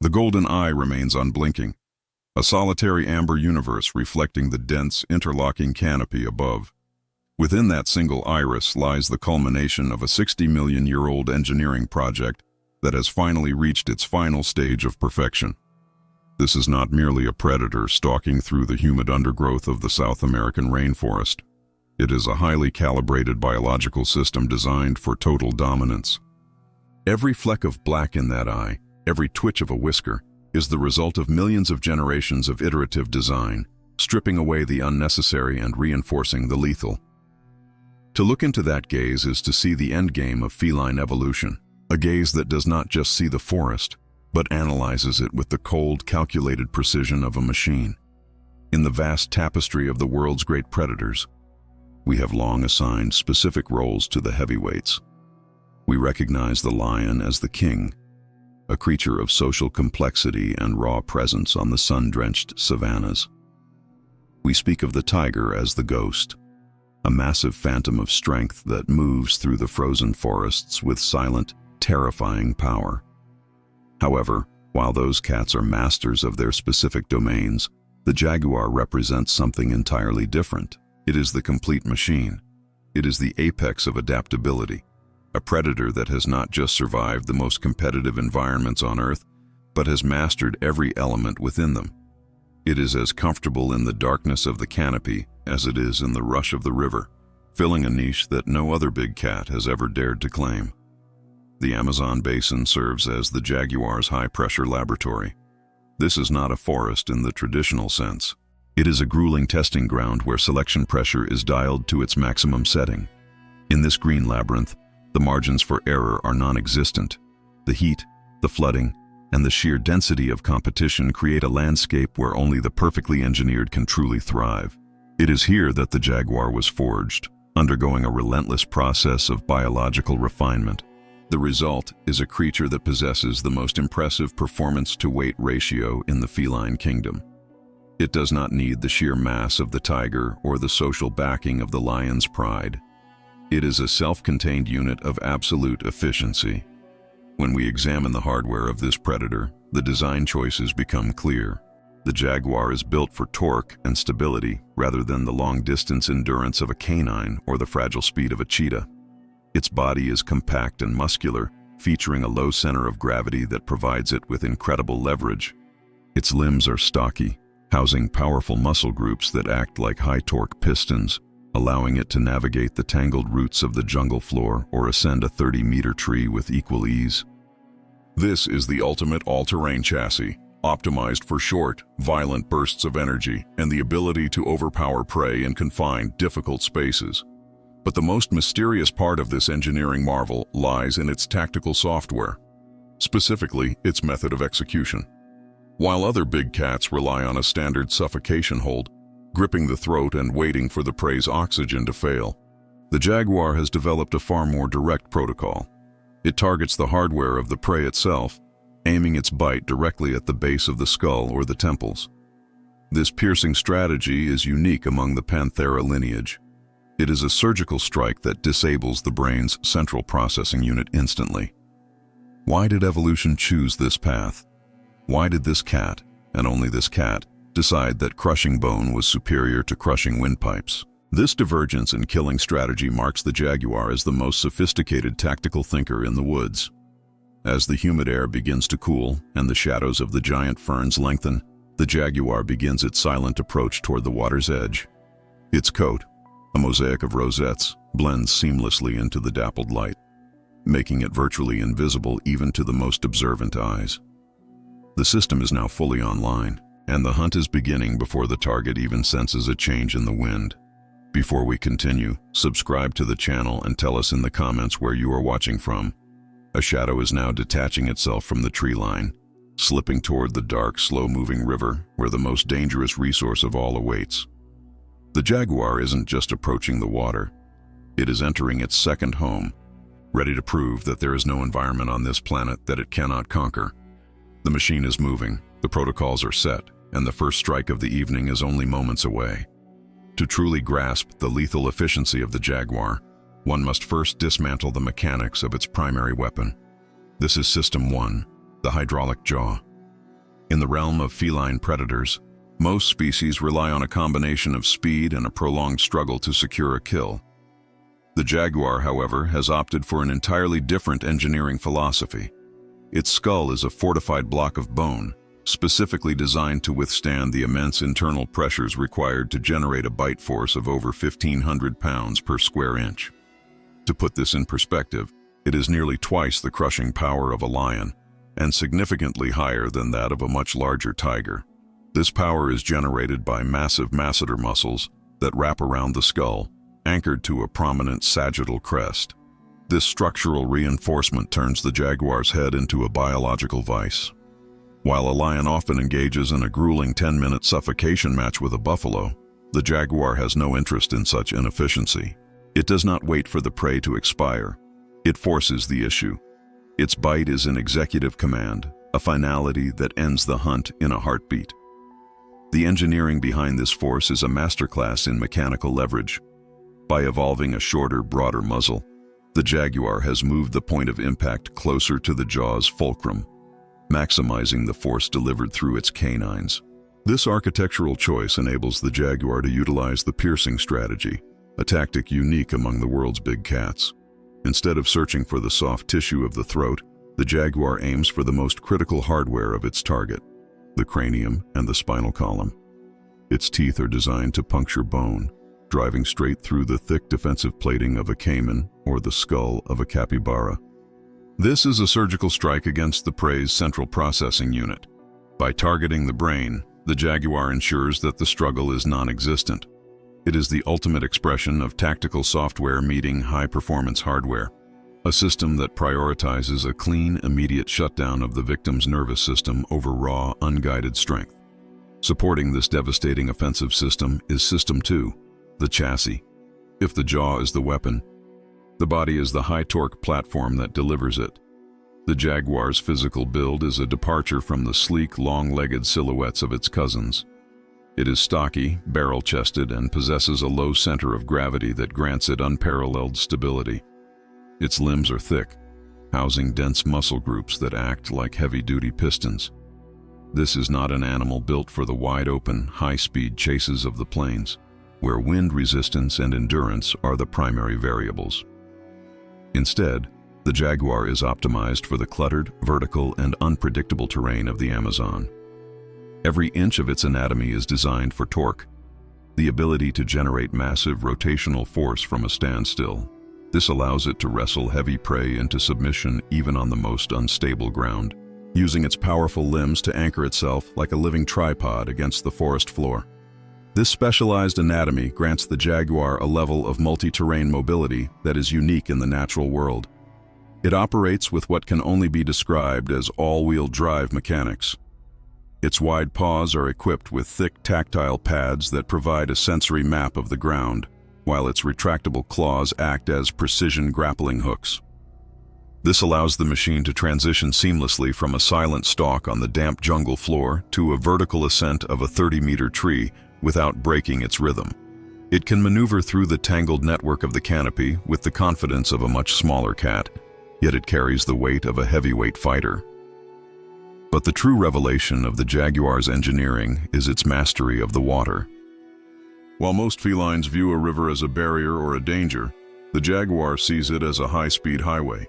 The golden eye remains unblinking, a solitary amber universe reflecting the dense, interlocking canopy above. Within that single iris lies the culmination of a 60-million-year-old engineering project that has finally reached its final stage of perfection. This is not merely a predator stalking through the humid undergrowth of the South American rainforest. It is a highly calibrated biological system designed for total dominance. Every fleck of black in that eye, every twitch of a whisker, is the result of millions of generations of iterative design, stripping away the unnecessary and reinforcing the lethal. To look into that gaze is to see the endgame of feline evolution, a gaze that does not just see the forest, but analyzes it with the cold, calculated precision of a machine. In the vast tapestry of the world's great predators, we have long assigned specific roles to the heavyweights. We recognize the lion as the king, a creature of social complexity and raw presence on the sun-drenched savannas. We speak of the tiger as the ghost, a massive phantom of strength that moves through the frozen forests with silent, terrifying power. However, while those cats are masters of their specific domains, the jaguar represents something entirely different. It is the complete machine. It is the apex of adaptability, a predator that has not just survived the most competitive environments on Earth, but has mastered every element within them. It is as comfortable in the darkness of the canopy as it is in the rush of the river, filling a niche that no other big cat has ever dared to claim. The Amazon basin serves as the jaguar's high-pressure laboratory. This is not a forest in the traditional sense. It is a grueling testing ground where selection pressure is dialed to its maximum setting. In this green labyrinth, the margins for error are non-existent. The heat, the flooding, and the sheer density of competition create a landscape where only the perfectly engineered can truly thrive. It is here that the jaguar was forged, undergoing a relentless process of biological refinement. The result is a creature that possesses the most impressive performance-to-weight ratio in the feline kingdom. It does not need the sheer mass of the tiger or the social backing of the lion's pride. It is a self-contained unit of absolute efficiency. When we examine the hardware of this predator, the design choices become clear. The Jaguar is built for torque and stability rather than the long-distance endurance of a canine or the fragile speed of a cheetah. Its body is compact and muscular, featuring a low center of gravity that provides it with incredible leverage. Its limbs are stocky, housing powerful muscle groups that act like high-torque pistons, allowing it to navigate the tangled roots of the jungle floor or ascend a 30-meter tree with equal ease. This is the ultimate all-terrain chassis, optimized for short, violent bursts of energy and the ability to overpower prey in confined, difficult spaces. But the most mysterious part of this engineering marvel lies in its tactical software, specifically its method of execution. While other big cats rely on a standard suffocation hold, gripping the throat and waiting for the prey's oxygen to fail, the jaguar has developed a far more direct protocol. It targets the hardware of the prey itself, aiming its bite directly at the base of the skull or the temples. This piercing strategy is unique among the Panthera lineage. It is a surgical strike that disables the brain's central processing unit instantly. Why did evolution choose this path? Why did this cat, and only this cat, decide that crushing bone was superior to crushing windpipes? This divergence in killing strategy marks the jaguar as the most sophisticated tactical thinker in the woods. As the humid air begins to cool and the shadows of the giant ferns lengthen, the jaguar begins its silent approach toward the water's edge. Its coat, a mosaic of rosettes, blends seamlessly into the dappled light, making it virtually invisible even to the most observant eyes. The system is now fully online, and the hunt is beginning before the target even senses a change in the wind. Before we continue, subscribe to the channel and tell us in the comments where you are watching from. A shadow is now detaching itself from the tree line, slipping toward the dark, slow-moving river where the most dangerous resource of all awaits. The jaguar isn't just approaching the water. It is entering its second home, ready to prove that there is no environment on this planet that it cannot conquer. The machine is moving, the protocols are set, and the first strike of the evening is only moments away. To truly grasp the lethal efficiency of the jaguar, one must first dismantle the mechanics of its primary weapon. This is System 1, the hydraulic jaw. In the realm of feline predators, most species rely on a combination of speed and a prolonged struggle to secure a kill. The jaguar, however, has opted for an entirely different engineering philosophy. Its skull is a fortified block of bone, specifically designed to withstand the immense internal pressures required to generate a bite force of over 1,500 pounds per square inch. To put this in perspective, it is nearly twice the crushing power of a lion, and significantly higher than that of a much larger tiger. This power is generated by massive masseter muscles that wrap around the skull, anchored to a prominent sagittal crest. This structural reinforcement turns the jaguar's head into a biological vice. While a lion often engages in a grueling 10-minute suffocation match with a buffalo, the jaguar has no interest in such inefficiency. It does not wait for the prey to expire. It forces the issue. Its bite is an executive command, a finality that ends the hunt in a heartbeat. The engineering behind this force is a masterclass in mechanical leverage. By evolving a shorter, broader muzzle, the jaguar has moved the point of impact closer to the jaw's fulcrum, maximizing the force delivered through its canines. This architectural choice enables the jaguar to utilize the piercing strategy, a tactic unique among the world's big cats. Instead of searching for the soft tissue of the throat, the jaguar aims for the most critical hardware of its target, the cranium and the spinal column. Its teeth are designed to puncture bone, driving straight through the thick defensive plating of a caiman or the skull of a capybara. This is a surgical strike against the prey's central processing unit. By targeting the brain, the jaguar ensures that the struggle is non-existent. It is the ultimate expression of tactical software meeting high-performance hardware, a system that prioritizes a clean, immediate shutdown of the victim's nervous system over raw, unguided strength. Supporting this devastating offensive system is System 2, the chassis. If the jaw is the weapon, the body is the high-torque platform that delivers it. The jaguar's physical build is a departure from the sleek, long-legged silhouettes of its cousins. It is stocky, barrel-chested, and possesses a low center of gravity that grants it unparalleled stability. Its limbs are thick, housing dense muscle groups that act like heavy-duty pistons. This is not an animal built for the wide-open, high-speed chases of the plains, where wind resistance and endurance are the primary variables. Instead, the jaguar is optimized for the cluttered, vertical, and unpredictable terrain of the Amazon. Every inch of its anatomy is designed for torque, the ability to generate massive rotational force from a standstill. This allows it to wrestle heavy prey into submission even on the most unstable ground, using its powerful limbs to anchor itself like a living tripod against the forest floor. This specialized anatomy grants the jaguar a level of multi-terrain mobility that is unique in the natural world. It operates with what can only be described as all-wheel drive mechanics. Its wide paws are equipped with thick tactile pads that provide a sensory map of the ground, while its retractable claws act as precision grappling hooks. This allows the machine to transition seamlessly from a silent stalk on the damp jungle floor to a vertical ascent of a 30-meter tree without breaking its rhythm. It can maneuver through the tangled network of the canopy with the confidence of a much smaller cat, yet it carries the weight of a heavyweight fighter. But the true revelation of the jaguar's engineering is its mastery of the water. While most felines view a river as a barrier or a danger, the jaguar sees it as a high-speed highway.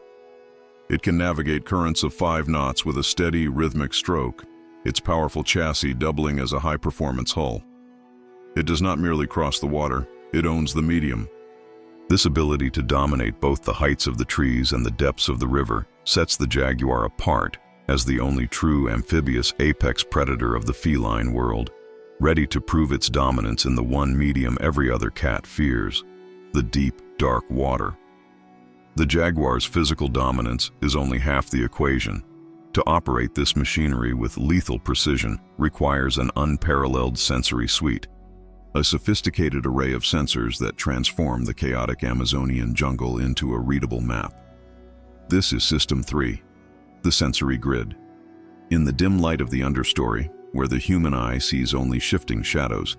It can navigate currents of 5 knots with a steady, rhythmic stroke, its powerful chassis doubling as a high-performance hull. It does not merely cross the water, it owns the medium. This ability to dominate both the heights of the trees and the depths of the river sets the jaguar apart as the only true amphibious apex predator of the feline world, ready to prove its dominance in the one medium every other cat fears, the deep, dark water. The jaguar's physical dominance is only half the equation. To operate this machinery with lethal precision requires an unparalleled sensory suite, a sophisticated array of sensors that transform the chaotic Amazonian jungle into a readable map. This is System 3, the sensory grid. In the dim light of the understory, where the human eye sees only shifting shadows,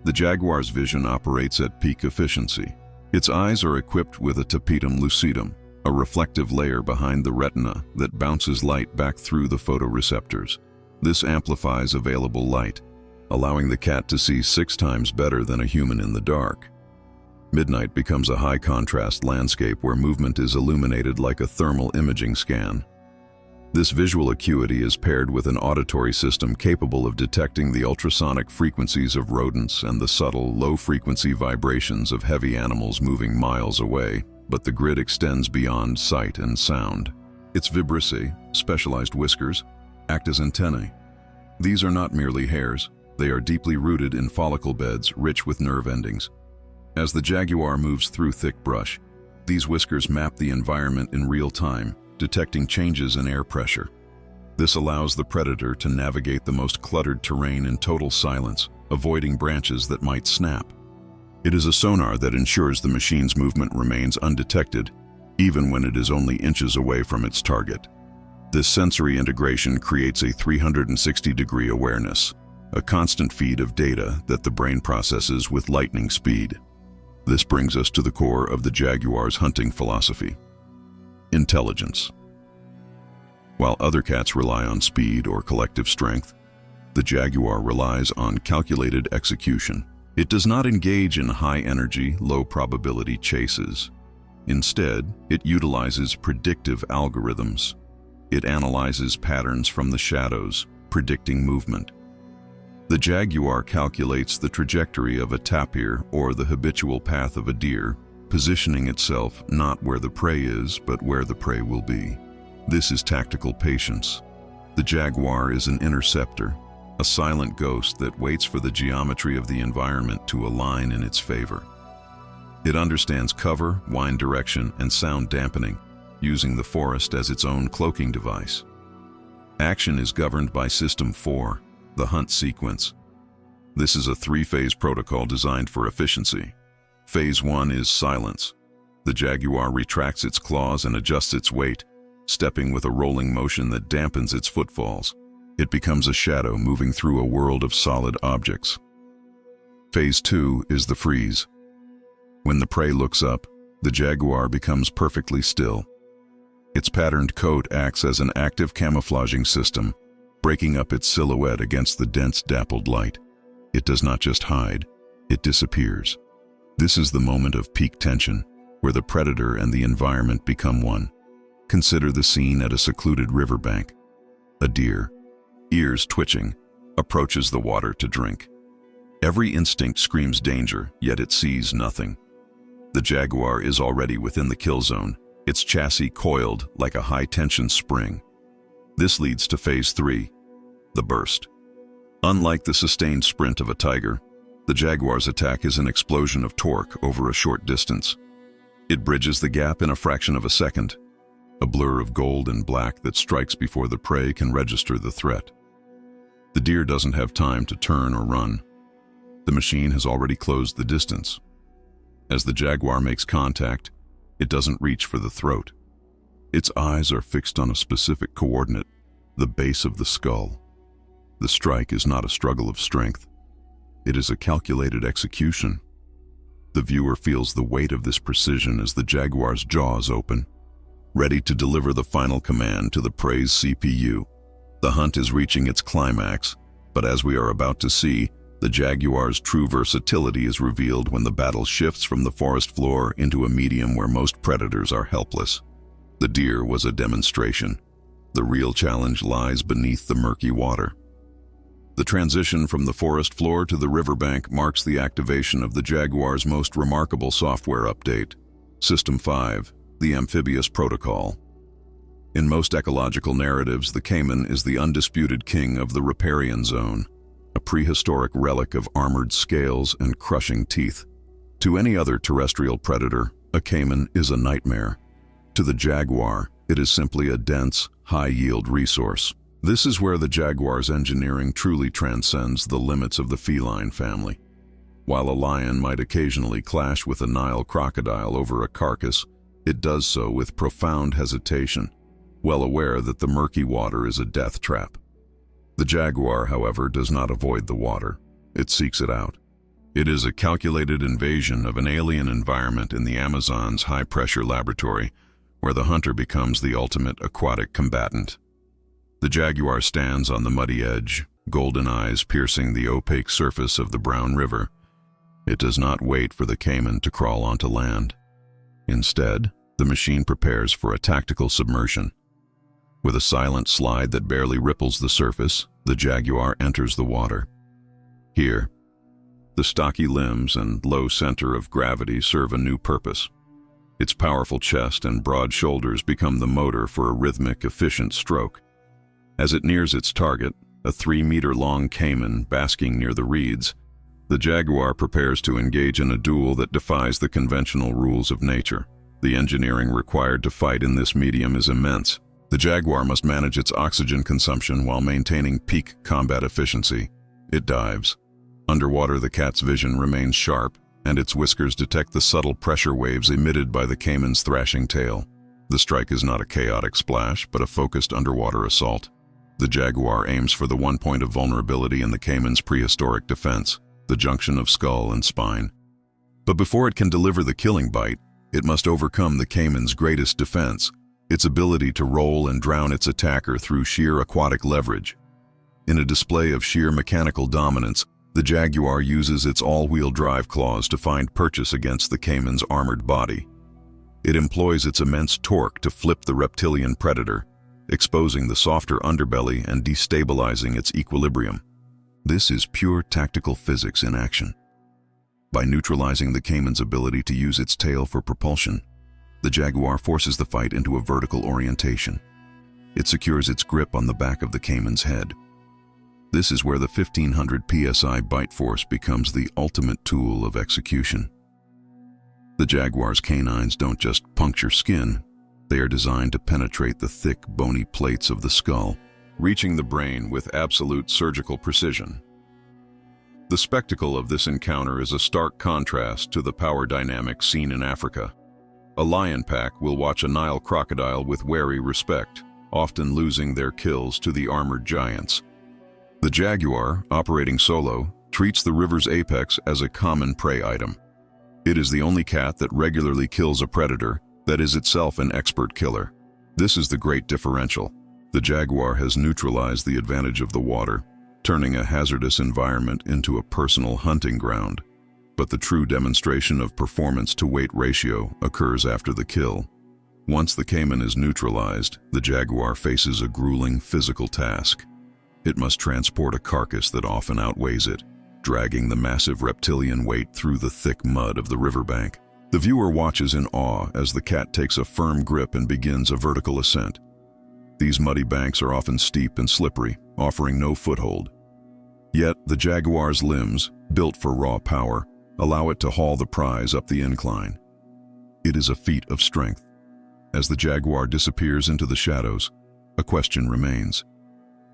the jaguar's vision operates at peak efficiency. Its eyes are equipped with a tapetum lucidum, a reflective layer behind the retina that bounces light back through the photoreceptors. This amplifies available light, allowing the cat to see 6 times better than a human in the dark. Midnight becomes a high-contrast landscape where movement is illuminated like a thermal imaging scan. This visual acuity is paired with an auditory system capable of detecting the ultrasonic frequencies of rodents and the subtle, low-frequency vibrations of heavy animals moving miles away, but the grid extends beyond sight and sound. Its vibrissae, specialized whiskers, act as antennae. These are not merely hairs, they are deeply rooted in follicle beds rich with nerve endings. As the jaguar moves through thick brush, these whiskers map the environment in real time, detecting changes in air pressure. This allows the predator to navigate the most cluttered terrain in total silence, avoiding branches that might snap. It is a sonar that ensures the machine's movement remains undetected, even when it is only inches away from its target. This sensory integration creates a 360-degree awareness, a constant feed of data that the brain processes with lightning speed. This brings us to the core of the jaguar's hunting philosophy: intelligence. While other cats rely on speed or collective strength, the jaguar relies on calculated execution. It does not engage in high-energy, low-probability chases. Instead, it utilizes predictive algorithms. It analyzes patterns from the shadows, predicting movement. The jaguar calculates the trajectory of a tapir or the habitual path of a deer, positioning itself not where the prey is, but where the prey will be. This is tactical patience. The jaguar is an interceptor, a silent ghost that waits for the geometry of the environment to align in its favor. It understands cover, wind direction, and sound dampening, using the forest as its own cloaking device. Action is governed by System 4, the hunt sequence. This is a 3-phase protocol designed for efficiency. Phase 1 is silence. The jaguar retracts its claws and adjusts its weight, stepping with a rolling motion that dampens its footfalls. It becomes a shadow moving through a world of solid objects. Phase 2 is the freeze. When the prey looks up, the jaguar becomes perfectly still. Its patterned coat acts as an active camouflaging system, breaking up its silhouette against the dense dappled light. It does not just hide, it disappears. This is the moment of peak tension, where the predator and the environment become one. Consider the scene at a secluded riverbank. A deer, ears twitching, approaches the water to drink. Every instinct screams danger, yet it sees nothing. The jaguar is already within the kill zone, its chassis coiled like a high-tension spring. This leads to Phase 3, the burst. Unlike the sustained sprint of a tiger, the jaguar's attack is an explosion of torque over a short distance. It bridges the gap in a fraction of a second, a blur of gold and black that strikes before the prey can register the threat. The deer doesn't have time to turn or run. The machine has already closed the distance. As the jaguar makes contact, it doesn't reach for the throat. Its eyes are fixed on a specific coordinate, the base of the skull. The strike is not a struggle of strength. It is a calculated execution. The viewer feels the weight of this precision as the jaguar's jaws open, ready to deliver the final command to the prey's CPU. The hunt is reaching its climax, but as we are about to see, the jaguar's true versatility is revealed when the battle shifts from the forest floor into a medium where most predators are helpless. The deer was a demonstration. The real challenge lies beneath the murky water. The transition from the forest floor to the riverbank marks the activation of the jaguar's most remarkable software update, System 5, the Amphibious Protocol. In most ecological narratives, the caiman is the undisputed king of the riparian zone, a prehistoric relic of armored scales and crushing teeth. To any other terrestrial predator, a caiman is a nightmare. To the jaguar, it is simply a dense, high-yield resource. This is where the jaguar's engineering truly transcends the limits of the feline family. While a lion might occasionally clash with a Nile crocodile over a carcass, it does so with profound hesitation, well aware that the murky water is a death trap. The jaguar, however, does not avoid the water. It seeks it out. It is a calculated invasion of an alien environment in the Amazon's high-pressure laboratory, where the hunter becomes the ultimate aquatic combatant. The jaguar stands on the muddy edge, golden eyes piercing the opaque surface of the brown river. It does not wait for the caiman to crawl onto land. Instead, the machine prepares for a tactical submersion. With a silent slide that barely ripples the surface, the jaguar enters the water. Here, the stocky limbs and low center of gravity serve a new purpose. Its powerful chest and broad shoulders become the motor for a rhythmic, efficient stroke. As it nears its target, a 3-meter-long caiman basking near the reeds, the jaguar prepares to engage in a duel that defies the conventional rules of nature. The engineering required to fight in this medium is immense. The jaguar must manage its oxygen consumption while maintaining peak combat efficiency. It dives. Underwater, the cat's vision remains sharp, and its whiskers detect the subtle pressure waves emitted by the caiman's thrashing tail. The strike is not a chaotic splash, but a focused underwater assault. The jaguar aims for the one point of vulnerability in the caiman's prehistoric defense, the junction of skull and spine. But before it can deliver the killing bite, it must overcome the caiman's greatest defense, its ability to roll and drown its attacker through sheer aquatic leverage. In a display of sheer mechanical dominance, the jaguar uses its all-wheel drive claws to find purchase against the caiman's armored body. It employs its immense torque to flip the reptilian predator, exposing the softer underbelly and destabilizing its equilibrium. This is pure tactical physics in action. By neutralizing the caiman's ability to use its tail for propulsion, the jaguar forces the fight into a vertical orientation. It secures its grip on the back of the caiman's head. This is where the 1500 psi bite force becomes the ultimate tool of execution. The jaguar's canines don't just puncture skin, they are designed to penetrate the thick, bony plates of the skull, reaching the brain with absolute surgical precision. The spectacle of this encounter is a stark contrast to the power dynamic seen in Africa. A lion pack will watch a Nile crocodile with wary respect, often losing their kills to the armored giants. The jaguar, operating solo, treats the river's apex as a common prey item. It is the only cat that regularly kills a predator that is itself an expert killer. This is the great differential. The jaguar has neutralized the advantage of the water, turning a hazardous environment into a personal hunting ground. But the true demonstration of performance-to-weight ratio occurs after the kill. Once the caiman is neutralized, the jaguar faces a grueling physical task. It must transport a carcass that often outweighs it, dragging the massive reptilian weight through the thick mud of the riverbank. The viewer watches in awe as the cat takes a firm grip and begins a vertical ascent. These muddy banks are often steep and slippery, offering no foothold. Yet, the jaguar's limbs, built for raw power, allow it to haul the prize up the incline. It is a feat of strength. As the jaguar disappears into the shadows, a question remains.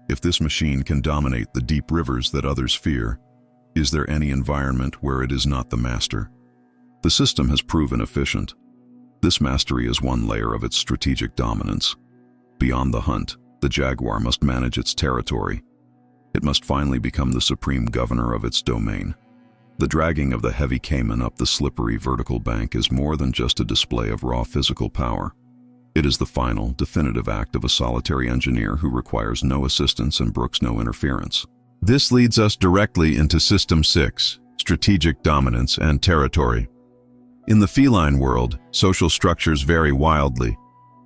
If this machine can dominate the deep rivers that others fear, is there any environment where it is not the master? The system has proven efficient. This mastery is one layer of its strategic dominance. Beyond the hunt, the jaguar must manage its territory. It must finally become the supreme governor of its domain. The dragging of the heavy caiman up the slippery vertical bank is more than just a display of raw physical power. It is the final, definitive act of a solitary engineer who requires no assistance and brooks no interference. This leads us directly into System 6, Strategic Dominance and Territory. In the feline world, social structures vary wildly,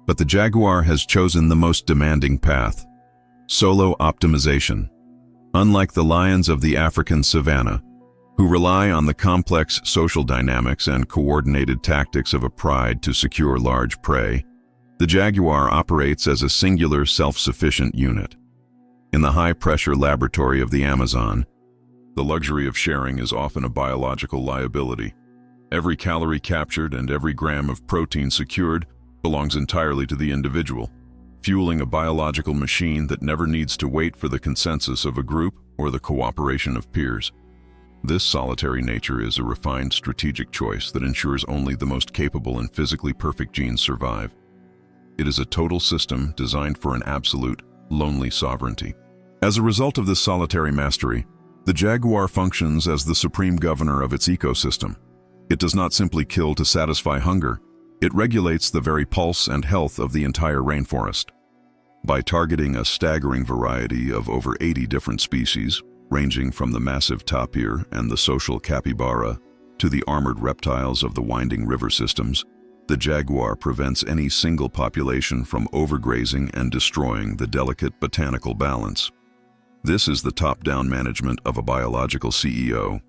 but the jaguar has chosen the most demanding path: solo optimization. Unlike the lions of the African savanna, who rely on the complex social dynamics and coordinated tactics of a pride to secure large prey, the jaguar operates as a singular, self-sufficient unit. In the high-pressure laboratory of the Amazon, the luxury of sharing is often a biological liability. Every calorie captured and every gram of protein secured belongs entirely to the individual, fueling a biological machine that never needs to wait for the consensus of a group or the cooperation of peers. This solitary nature is a refined strategic choice that ensures only the most capable and physically perfect genes survive. It is a total system designed for an absolute, lonely sovereignty. As a result of this solitary mastery, the jaguar functions as the supreme governor of its ecosystem. It does not simply kill to satisfy hunger. It regulates the very pulse and health of the entire rainforest. By targeting a staggering variety of over 80 different species, ranging from the massive tapir and the social capybara to the armored reptiles of the winding river systems, the jaguar prevents any single population from overgrazing and destroying the delicate botanical balance. This is the top-down management of a biological CEO.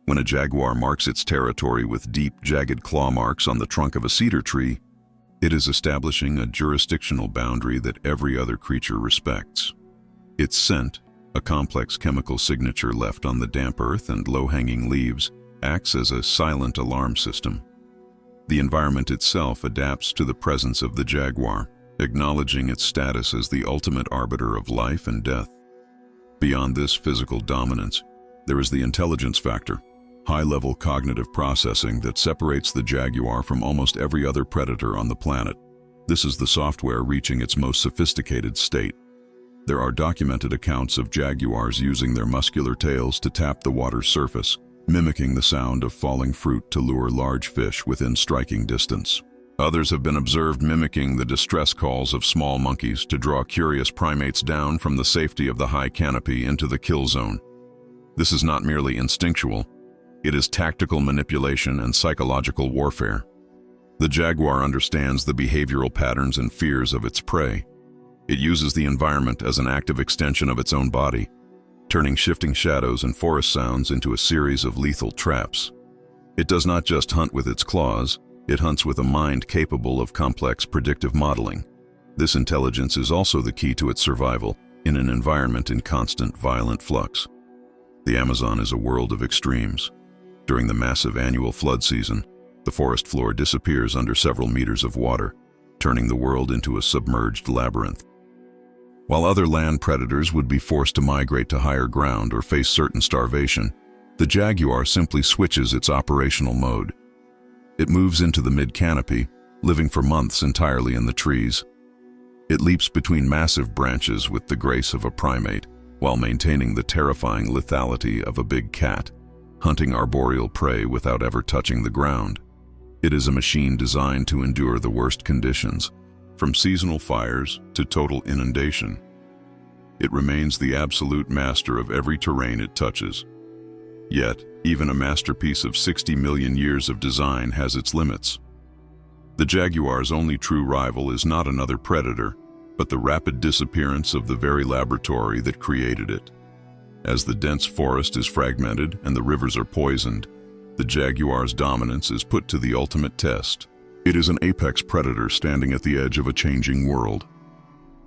When a jaguar marks its territory with deep, jagged claw marks on the trunk of a cedar tree, it is establishing a jurisdictional boundary that every other creature respects. Its scent, a complex chemical signature left on the damp earth and low-hanging leaves, acts as a silent alarm system. The environment itself adapts to the presence of the jaguar, acknowledging its status as the ultimate arbiter of life and death. Beyond this physical dominance, there is the intelligence factor, high-level cognitive processing that separates the jaguar from almost every other predator on the planet. This is the software reaching its most sophisticated state. There are documented accounts of jaguars using their muscular tails to tap the water's surface, mimicking the sound of falling fruit to lure large fish within striking distance. Others have been observed mimicking the distress calls of small monkeys to draw curious primates down from the safety of the high canopy into the kill zone. This is not merely instinctual, it is tactical manipulation and psychological warfare. The jaguar understands the behavioral patterns and fears of its prey. It uses the environment as an active extension of its own body, turning shifting shadows and forest sounds into a series of lethal traps. It does not just hunt with its claws, it hunts with a mind capable of complex predictive modeling. This intelligence is also the key to its survival in an environment in constant violent flux. The Amazon is a world of extremes. During the massive annual flood season, the forest floor disappears under several meters of water, turning the world into a submerged labyrinth. While other land predators would be forced to migrate to higher ground or face certain starvation, the jaguar simply switches its operational mode. It moves into the mid-canopy, living for months entirely in the trees. It leaps between massive branches with the grace of a primate, while maintaining the terrifying lethality of a big cat, hunting arboreal prey without ever touching the ground. It is a machine designed to endure the worst conditions, from seasonal fires to total inundation. It remains the absolute master of every terrain it touches. Yet, even a masterpiece of 60 million years of design has its limits. The jaguar's only true rival is not another predator, but the rapid disappearance of the very laboratory that created it. As the dense forest is fragmented and the rivers are poisoned, the jaguar's dominance is put to the ultimate test. It is an apex predator standing at the edge of a changing world.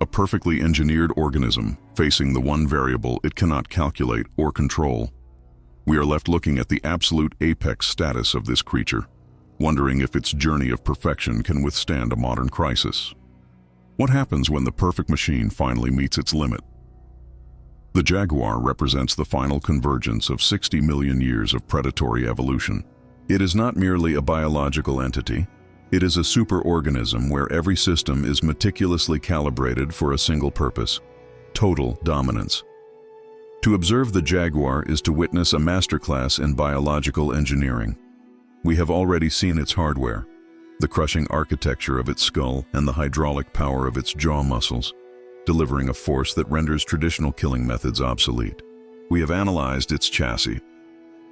A perfectly engineered organism facing the one variable it cannot calculate or control. We are left looking at the absolute apex status of this creature, wondering if its journey of perfection can withstand a modern crisis. What happens when the perfect machine finally meets its limit? The jaguar represents the final convergence of 60 million years of predatory evolution. It is not merely a biological entity. It is a superorganism where every system is meticulously calibrated for a single purpose: total dominance. To observe the jaguar is to witness a masterclass in biological engineering. We have already seen its hardware, the crushing architecture of its skull and the hydraulic power of its jaw muscles, delivering a force that renders traditional killing methods obsolete. We have analyzed its chassis,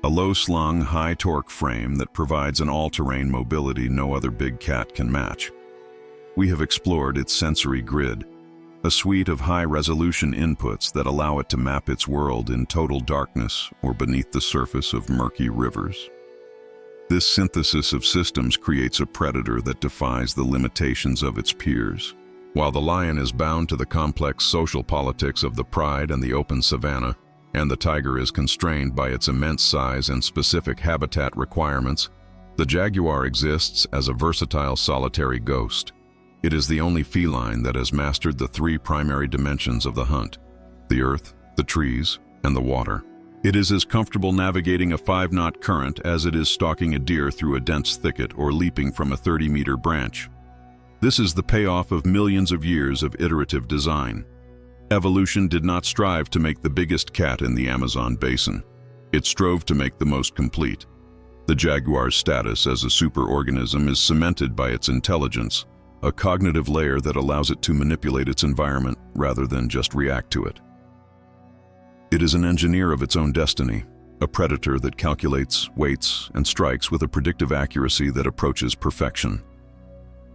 a low-slung, high-torque frame that provides an all-terrain mobility no other big cat can match. We have explored its sensory grid, a suite of high-resolution inputs that allow it to map its world in total darkness or beneath the surface of murky rivers. This synthesis of systems creates a predator that defies the limitations of its peers. While the lion is bound to the complex social politics of the pride and the open savanna, and the tiger is constrained by its immense size and specific habitat requirements, the jaguar exists as a versatile solitary ghost. It is the only feline that has mastered the three primary dimensions of the hunt: the earth, the trees, and the water. It is as comfortable navigating a 5-knot current as it is stalking a deer through a dense thicket or leaping from a 30-meter branch. This is the payoff of millions of years of iterative design. Evolution did not strive to make the biggest cat in the Amazon basin. It strove to make the most complete. The jaguar's status as a superorganism is cemented by its intelligence, a cognitive layer that allows it to manipulate its environment rather than just react to it. It is an engineer of its own destiny, a predator that calculates, waits, and strikes with a predictive accuracy that approaches perfection.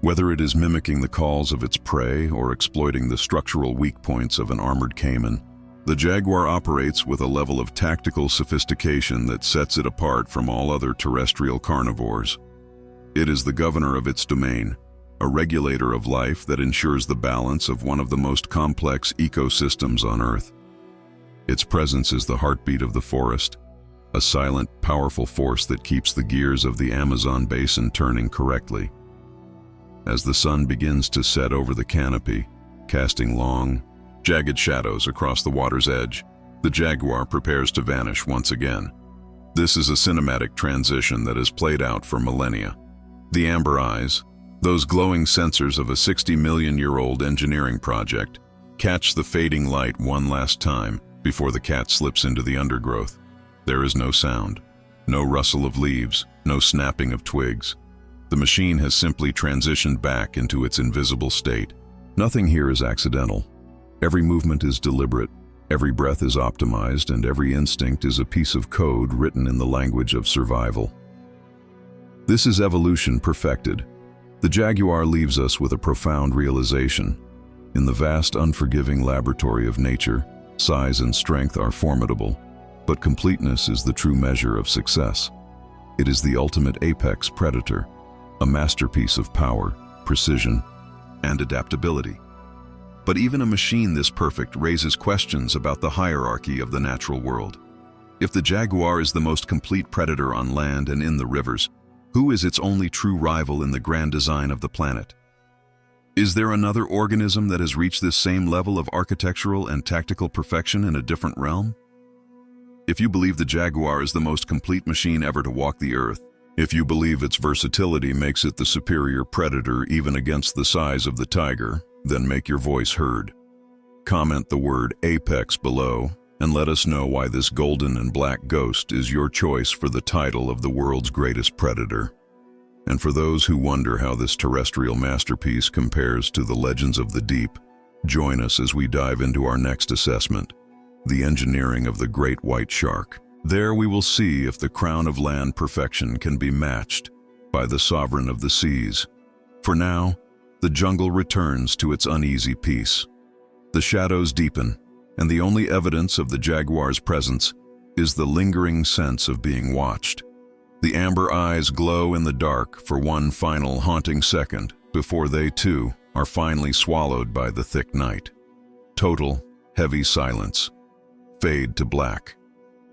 Whether it is mimicking the calls of its prey or exploiting the structural weak points of an armored caiman, the jaguar operates with a level of tactical sophistication that sets it apart from all other terrestrial carnivores. It is the governor of its domain, a regulator of life that ensures the balance of one of the most complex ecosystems on Earth. Its presence is the heartbeat of the forest, a silent, powerful force that keeps the gears of the Amazon basin turning correctly. As the sun begins to set over the canopy, casting long, jagged shadows across the water's edge, the jaguar prepares to vanish once again. This is a cinematic transition that has played out for millennia. The amber eyes, those glowing sensors of a 60-million-year-old engineering project, catch the fading light one last time before the cat slips into the undergrowth. There is no sound, no rustle of leaves, no snapping of twigs. The machine has simply transitioned back into its invisible state. Nothing here is accidental. Every movement is deliberate, every breath is optimized, and every instinct is a piece of code written in the language of survival. This is evolution perfected. The jaguar leaves us with a profound realization. In the vast, unforgiving laboratory of nature, size and strength are formidable, but completeness is the true measure of success. It is the ultimate apex predator, a masterpiece of power, precision, and adaptability. But even a machine this perfect raises questions about the hierarchy of the natural world. If the jaguar is the most complete predator on land and in the rivers, who is its only true rival in the grand design of the planet? Is there another organism that has reached this same level of architectural and tactical perfection in a different realm? If you believe the jaguar is the most complete machine ever to walk the earth, if you believe its versatility makes it the superior predator even against the size of the tiger, then make your voice heard. Comment the word apex below and let us know why this golden and black ghost is your choice for the title of the world's greatest predator. And for those who wonder how this terrestrial masterpiece compares to the legends of the deep, join us as we dive into our next assessment, the engineering of the great white shark. There we will see if the crown of land perfection can be matched by the sovereign of the seas. For now, the jungle returns to its uneasy peace. The shadows deepen, and the only evidence of the jaguar's presence is the lingering sense of being watched. The amber eyes glow in the dark for one final haunting second before they, too, are finally swallowed by the thick night. Total, heavy silence. Fade to black.